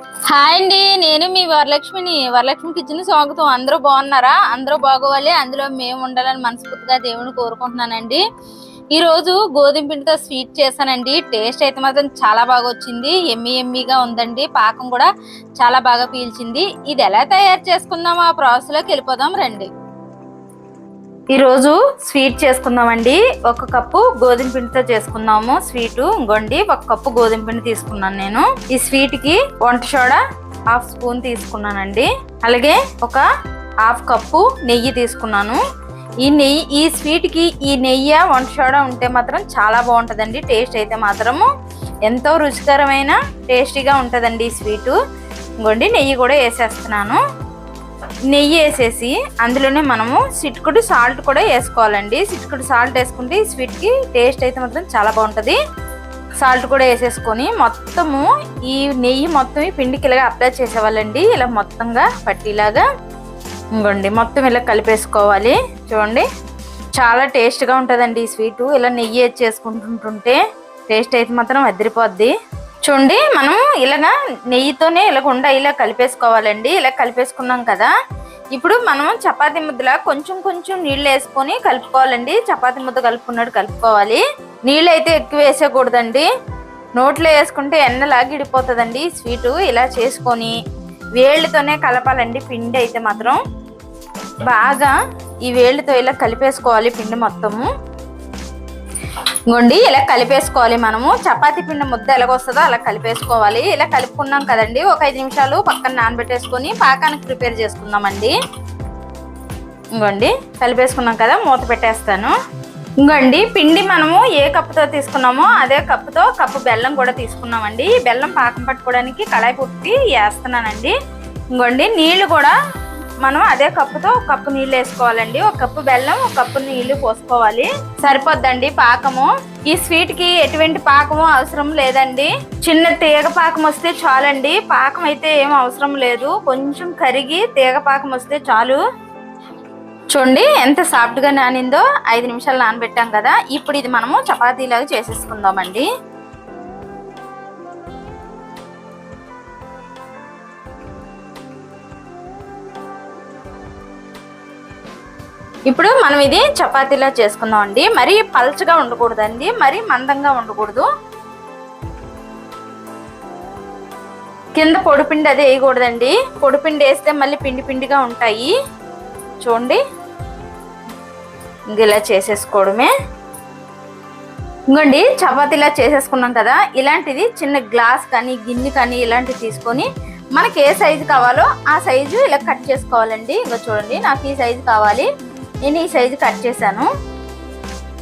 Hi అండి, నేను మీ Varalakshmi kitchen స్వాగతం. అందరూ బాగున్నారా? అందరూ బాగోవాలి, అందులో మేము ఉండాలని మనస్ఫూర్తిగా దేవుని కోరుకుంటున్నానండి. ఈ రోజు గోధుమ పిండితో స్వీట్ చేశానండి. టేస్ట్ అయితే మాత్రం చాలా బాగా వచ్చింది. ఎమ్మీగా ఉందండి. పాకం కూడా చాలా బాగా పీల్చింది. ఇది ఎలా తయారు చేసుకుందాం, ఆ ప్రాసెస్ లోకి వెళ్ళిపోదాం రండి. ఈ రోజు స్వీట్ చేసుకుందామండి. 1 కప్పు గోధుమ పిండితో చేసుకుందాము స్వీట్. ఇంకోండి 1 కప్పు గోధుమ పిండి తీసుకున్నాను నేను. ఈ స్వీట్ కి వంట సోడా 1/2 స్పూన్ తీసుకున్నానండి. అలాగే 1/2 కప్పు నెయ్యి తీసుకున్నాను. ఈ స్వీట్ కి ఈ నెయ్యి వంట సోడా ఉంటే మాత్రం చాలా బాగుంటదండి. టేస్ట్ అయితే మాత్రము ఎంతో రుచికరమైన టేస్టీగా ఉంటదండి ఈ స్వీట్. ఇంకోండి నెయ్యి కూడా వేసేస్తున్నాను. నెయ్యి వేసేసి అందులోనే మనము చిటికెడు సాల్ట్ కూడా వేసుకోవాలండి. చిటికెడు సాల్ట్ వేసుకుంటే ఈ స్వీట్కి టేస్ట్ అయితే మాత్రం చాలా బాగుంటుంది. సాల్ట్ కూడా వేసేసుకొని మొత్తము ఈ నెయ్యి మొత్తం ఈ పిండికి ఇలాగా అప్లై చేసేవాళ్ళండి. ఇలా మొత్తంగా పట్టిలాగా ఇంకోండి మొత్తం ఇలా కలిపేసుకోవాలి. చూడండి చాలా టేస్ట్గా ఉంటుందండి ఈ స్వీటు. ఇలా నెయ్యి వేసి చేసుకుంటుంటే టేస్ట్ అయితే మాత్రం అదిరిపోద్ది. చూడండి మనం ఇలాగా నెయ్యితోనే ఇలా కలిపేసుకోవాలండి. ఇలా కలిపేసుకున్నాం కదా, ఇప్పుడు మనం చపాతీ ముద్దలా కొంచెం నీళ్ళు వేసుకొని కలుపుకోవాలండి. చపాతీ ముద్ద కలుపుకున్నట్టు కలుపుకోవాలి. నీళ్ళు అయితే ఎక్కువ వేసేయకూడదండి. నోట్లో వేసుకుంటే ఎన్నలాగా ఇడిపోతుందండి స్వీటు. ఇలా చేసుకొని వేళ్ళతోనే కలపాలండి. పిండి అయితే మాత్రం బాగా ఈ వేళ్ళతో ఇలా కలిపేసుకోవాలి పిండి మొత్తము. ఇంకోండి ఇలా కలిపేసుకోవాలి. మనము చపాతీ పిండి ముద్ద ఎలాగొస్తుందో అలా కలిపేసుకోవాలి. ఇలా కలుపుకున్నాం కదండి, ఒక 5 నిమిషాలు పక్కన నానబెట్టేసుకొని పాకానికి ప్రిపేర్ చేసుకుందామండి. ఇంకోండి కలిపేసుకున్నాం కదా, మూత పెట్టేస్తాను. ఇంకోండి పిండి మనము ఏ కప్పుతో తీసుకున్నామో అదే కప్పుతో కప్పు బెల్లం కూడా తీసుకున్నామండి. బెల్లం పాకం పట్టుకోవడానికి కళాయి పుట్టి వేస్తున్నానండి. ఇంకోండి నీళ్లు కూడా మనం అదే కప్పుతో 1 కప్పు నీళ్ళు వేసుకోవాలండి. 1 కప్పు బెల్లం 1 కప్పు నీళ్లు పోసుకోవాలి, సరిపోద్దండి పాకము. ఈ స్వీట్ కి ఎటువంటి పాకము అవసరం లేదండి. చిన్న తీగ పాకం వస్తే చాలండి. పాకం అయితే ఏం అవసరం లేదు. కొంచెం కరిగి తీగ పాకం వస్తే చాలు. చూడండి ఎంత సాఫ్ట్ గా నానిందో. 5 నిమిషాలు నానబెట్టాం కదా. ఇప్పుడు ఇది మనము చపాతీలాగా చేసేసుకుందామండి. ఇప్పుడు మనం ఇది చపాతీలా చేసుకుందాం అండి. మరీ పల్చగా ఉండకూడదండి, మరీ మందంగా ఉండకూడదు. కింద పొడిపిండి అదే వేయకూడదండి. పొడిపిండి వేస్తే మళ్ళీ పిండిగా ఉంటాయి. చూడండి ఇలా చేసేసుకోవడమే. ఇంకోండి చపాతీలా చేసేసుకున్నాం కదా, ఇలాంటిది చిన్న గ్లాస్ కానీ గిన్నె కానీ ఇలాంటివి తీసుకొని మనకి ఏ సైజు కావాలో ఆ సైజు ఇలా కట్ చేసుకోవాలండి. ఇంకా చూడండి నాకు ఈ సైజు కావాలి, నేను ఈ సైజు కట్ చేశాను.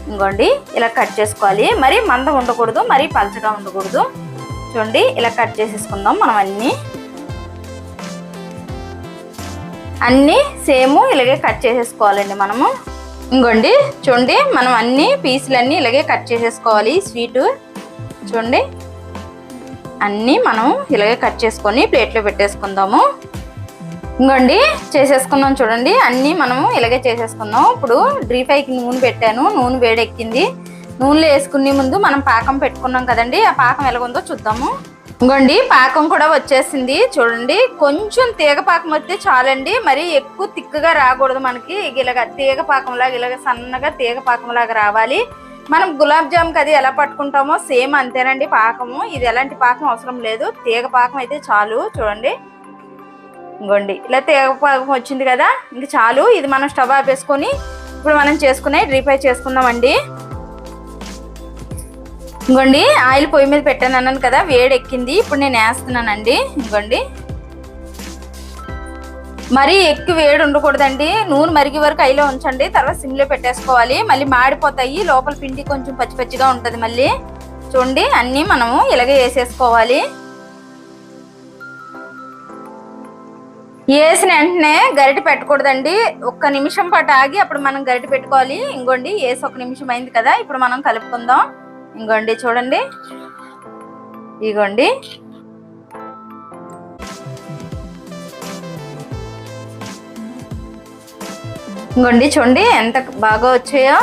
ఇంకోండి ఇలా కట్ చేసుకోవాలి. మరీ మందం ఉండకూడదు, మరీ పలచగా ఉండకూడదు. చూడండి ఇలా కట్ చేసేసుకుందాం. మనం అన్నీ సేమ్ ఇలాగే కట్ చేసేసుకోవాలండి మనము. ఇంకోండి చూడండి మనం అన్ని పీసులన్నీ ఇలాగే కట్ చేసేసుకోవాలి. స్వీటు చూడండి అన్నీ మనం ఇలాగే కట్ చేసుకొని ప్లేట్లో పెట్టేసుకుందాము. ఇంకోండి చేసేసుకున్నాం చూడండి, అన్నీ మనము ఇలాగే చేసేసుకుందాం. ఇప్పుడు డ్రీఫైకి నూనె పెట్టాను. నూనె వేడెక్కింది. నూనెలో వేసుకునే ముందు మనం పాకం పెట్టుకున్నాం కదండి, ఆ పాకం ఎలాగుందో చూద్దాము. ఇంకోండి పాకం కూడా వచ్చేసింది. చూడండి కొంచెం తీగ పాకం వస్తే చాలండి. మరి ఎక్కువ తిక్కుగా రాకూడదు. మనకి ఇలాగ తీగ పాకంలాగా ఇలాగ సన్నగా తీగ పాకంలాగా రావాలి. మనం గులాబ్ జామ్కి అది ఎలా పట్టుకుంటామో సేమ్ అంతేనండి పాకము. ఇది ఎలాంటి పాకం అవసరం లేదు, తీగ పాకం అయితే చాలు. చూడండి ఇంకోండి ఇలా తీగ పాకం వచ్చింది కదా, ఇంక చాలు. ఇది మనం స్టవ్ ఆపేసుకొని ఇప్పుడు మనం చేసుకునే డ్రీఫ్రై చేసుకుందామండి. ఇంకోండి ఆయిల్ పొయ్యి మీద పెట్టాను అన్నాను కదా, వేడి ఎక్కింది. ఇప్పుడు నేను వేస్తున్నానండి. ఇంకోండి మరీ ఎక్కువ వేడి ఉండకూడదండి. నూనె మరిగే వరకు అయిలో ఉంచండి, తర్వాత సిమ్లో పెట్టేసుకోవాలి. మళ్ళీ మాడిపోతాయి, లోపల పిండి కొంచెం పచ్చిగా ఉంటుంది మళ్ళీ. చూడండి అన్నీ మనము ఇలాగే వేసేసుకోవాలి. వేసిన వెంటనే గరిటె పెట్టకూడదండి. 1 నిమిషం పాటు ఆగి అప్పుడు మనం గరిటె పెట్టుకోవాలి. ఇంకోండి వేసి 1 నిమిషం అయింది కదా, ఇప్పుడు మనం కలుపుకుందాం. ఇంకోండి చూడండి, ఇగోండి ఇంకోండి చూడండి ఎంత బాగా వచ్చాయో.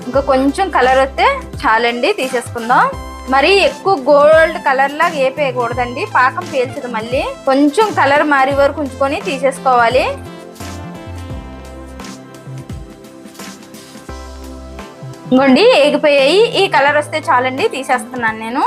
ఇంకా కొంచెం కలర్ వస్తే చాలండి, తీసేసుకుందాం. మరి ఎక్కువ గోల్డ్ కలర్ లాగా వేపేయకూడదండి, పాకం పీల్చదు. మళ్ళీ కొంచెం కలర్ మారి వరకు ఉంచుకొని తీసేసుకోవాలి. ఇంకోండి ఏగిపోయాయి. ఈ కలర్ వస్తే చాలండి, తీసేస్తున్నాను నేను.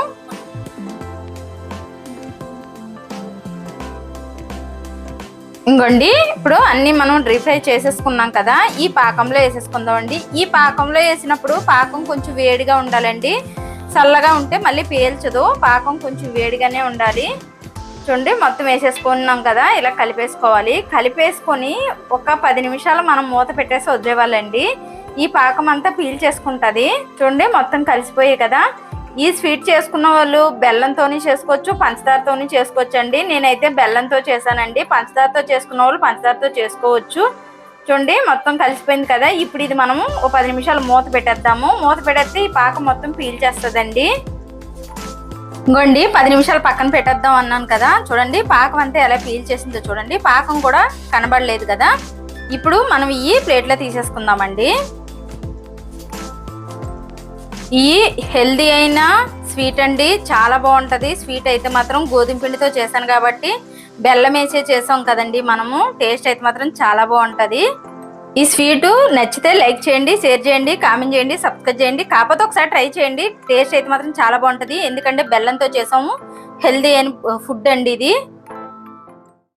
ఇంకోండి ఇప్పుడు అన్ని మనం డ్రీ ఫ్రై చేసేసుకున్నాం కదా, ఈ పాకంలో వేసేసుకుందామండి. ఈ పాకంలో వేసినప్పుడు పాకం కొంచెం వేడిగా ఉండాలండి, చల్లగా ఉంటే మళ్ళీ పేల్చదు. పాకం కొంచెం వేడిగానే ఉండాలి. చూడండి మొత్తం వేసేసుకున్నాం కదా, ఇలా కలిపేసుకోవాలి. కలిపేసుకొని ఒక 10 నిమిషాలు మనం మూత పెట్టేసి వదిలేవాళ్ళండి. ఈ పాకం అంతా పీల్చేసుకుంటుంది. చూడండి మొత్తం కలిసిపోయాయి కదా. ఈ స్వీట్ చేసుకున్న వాళ్ళు బెల్లంతోని చేసుకోవచ్చు, పంచదారతోని చేసుకోవచ్చు అండి. నేనైతే బెల్లంతో చేశానండి. పంచదారతో చేసుకున్న వాళ్ళు పంచదారతో చేసుకోవచ్చు. చూడండి మొత్తం కలిసిపోయింది కదా. ఇప్పుడు ఇది మనము ఒక 10 నిమిషాలు మూత పెట్టేద్దాము. మూత పెట్టేస్తే ఈ పాకం మొత్తం పీల్చేస్తుందండి. ఇంకోండి 10 నిమిషాలు పక్కన పెట్టేద్దాం అన్నాను కదా, చూడండి పాకం అంతా ఎలా పీల్చేసిందో చూడండి. పాకం కూడా కనబడలేదు కదా. ఇప్పుడు మనం ఈ ప్లేట్లో తీసేసుకుందామండి. ఈ హెల్దీ అయిన స్వీట్ అండి, చాలా బాగుంటుంది. స్వీట్ అయితే మాత్రం గోధుమ పిండితో చేశాను కాబట్టి బెల్లం వేసే చేసాం కదండి మనము. టేస్ట్ అయితే మాత్రం చాలా బాగుంటుంది. ఈ స్వీటు నచ్చితే లైక్ చేయండి, షేర్ చేయండి, కామెంట్ చేయండి, సబ్స్క్రైబ్ చేయండి. కాకపోతే ఒకసారి ట్రై చేయండి, టేస్ట్ అయితే మాత్రం చాలా బాగుంటుంది. ఎందుకంటే బెల్లంతో చేసాము, హెల్దీ అయిన ఫుడ్ అండి ఇది.